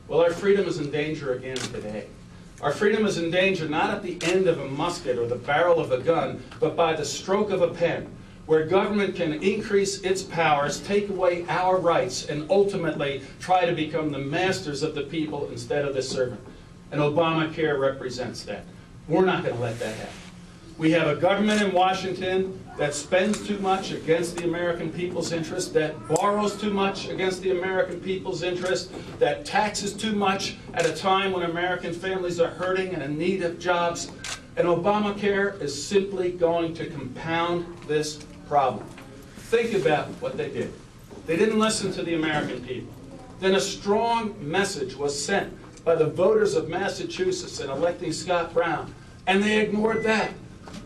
Well, our freedom is in danger again today. Our freedom is in danger not at the end of a musket or the barrel of a gun, but by the stroke of a pen, where government can increase its powers, take away our rights, and ultimately try to become the masters of the people instead of the servant. And Obamacare represents that. We're not going to let that happen. We have a government in Washington that spends too much against the American people's interest, that borrows too much against the American people's interest, that taxes too much at a time when American families are hurting and in need of jobs. And Obamacare is simply going to compound this problem. Think about what they did. They didn't listen to the American people. Then a strong message was sent by the voters of Massachusetts in electing Scott Brown, and they ignored that.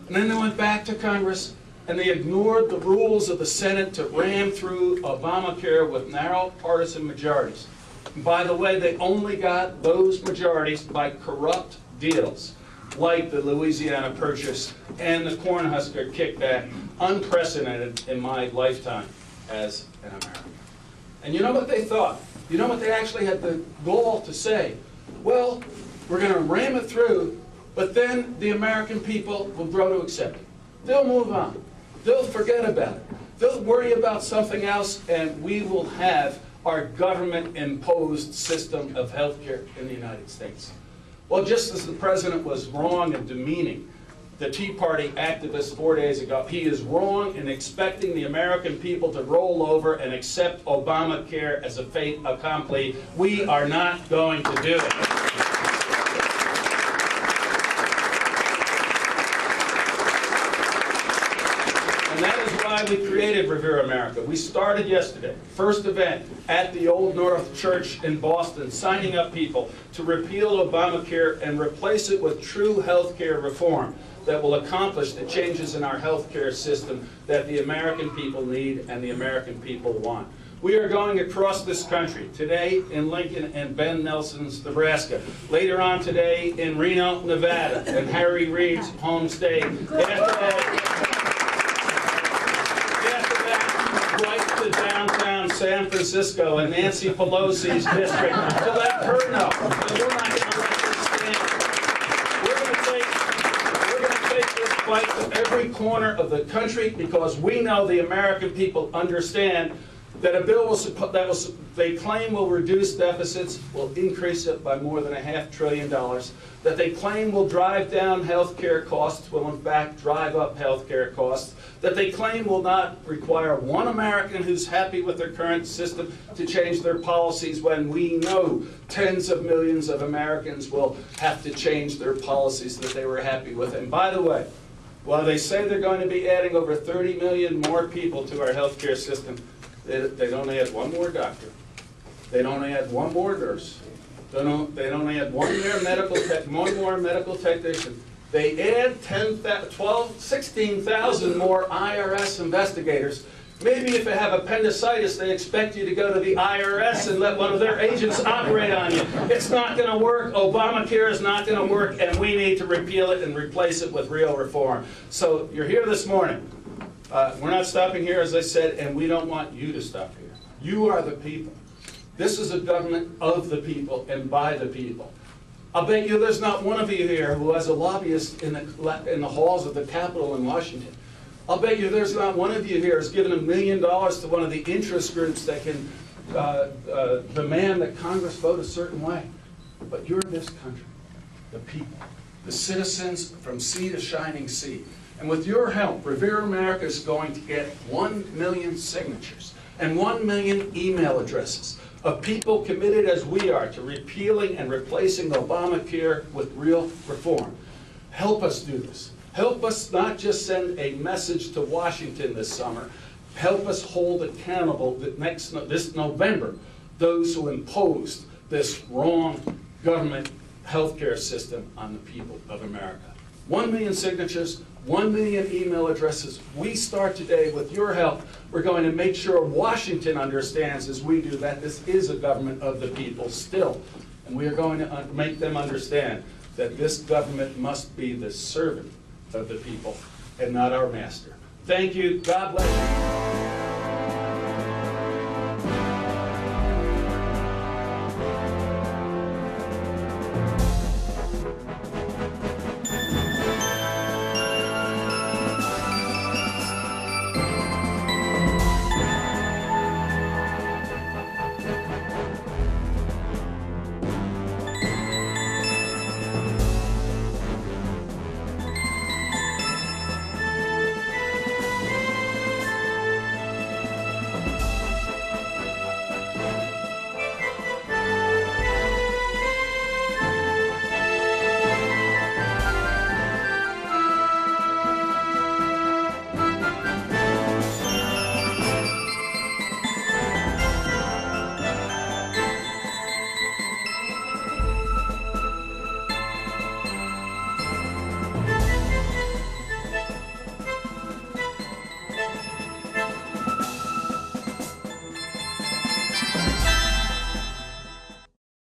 And then they went back to Congress, and they ignored the rules of the Senate to ram through Obamacare with narrow partisan majorities. And by the way, they only got those majorities by corrupt deals, like the Louisiana Purchase and the Cornhusker kickback, unprecedented in my lifetime as an American. And you know what they thought? You know what they actually had the gall to say? Well, we're going to ram it through, but then the American people will grow to accept it. They'll move on. They'll forget about it. They'll worry about something else, and we will have our government-imposed system of health care in the United States. Well, just as the president was wrong and demeaning the Tea Party activists 4 days ago, he is wrong in expecting the American people to roll over and accept Obamacare as a fait accompli. We are not going to do it. And that is why we created Revere America. We started yesterday, first event at the Old North Church in Boston, signing up people to repeal Obamacare and replace it with true health care reform that will accomplish the changes in our health care system that the American people need and the American people want. We are going across this country, today in Lincoln and Ben Nelson's Nebraska, later on today in Reno, Nevada, and Harry Reid's home state. Right to downtown San Francisco and Nancy Pelosi's district to let her know that we're not going to let this stand. We're going to take this fight to every corner of the country because we know the American people understand that a bill they claim will reduce deficits will increase it by more than $500 billion, that they claim will drive down health care costs will in fact drive up health care costs, that they claim will not require one American who's happy with their current system to change their policies when we know tens of millions of Americans will have to change their policies that they were happy with. And by the way, while they say they're going to be adding over 30 million more people to our health care system, they don't add one more doctor. They don't add one more nurse. They don't add one more medical technician. They add 16,000 more IRS investigators. Maybe if you have appendicitis, they expect you to go to the IRS and let one of their agents operate on you. It's not going to work. Obamacare is not going to work, and we need to repeal it and replace it with real reform. So you're here this morning. We're not stopping here, as I said, and we don't want you to stop here. You are the people. This is a government of the people and by the people. I'll bet you there's not one of you here who has a lobbyist in the halls of the Capitol in Washington. I'll bet you there's not one of you here who's given $1 million to one of the interest groups that can demand that Congress vote a certain way. But you're this country, the people, the citizens from sea to shining sea. And with your help, Revere America is going to get 1 million signatures and 1 million email addresses of people committed as we are to repealing and replacing Obamacare with real reform. Help us do this. Help us not just send a message to Washington this summer. Help us hold accountable this November those who imposed this wrong government health care system on the people of America. 1 million signatures, 1 million email addresses. We start today with your help. We're going to make sure Washington understands as we do that this is a government of the people still. And we are going to make them understand that this government must be the servant of the people and not our master. Thank you. God bless you.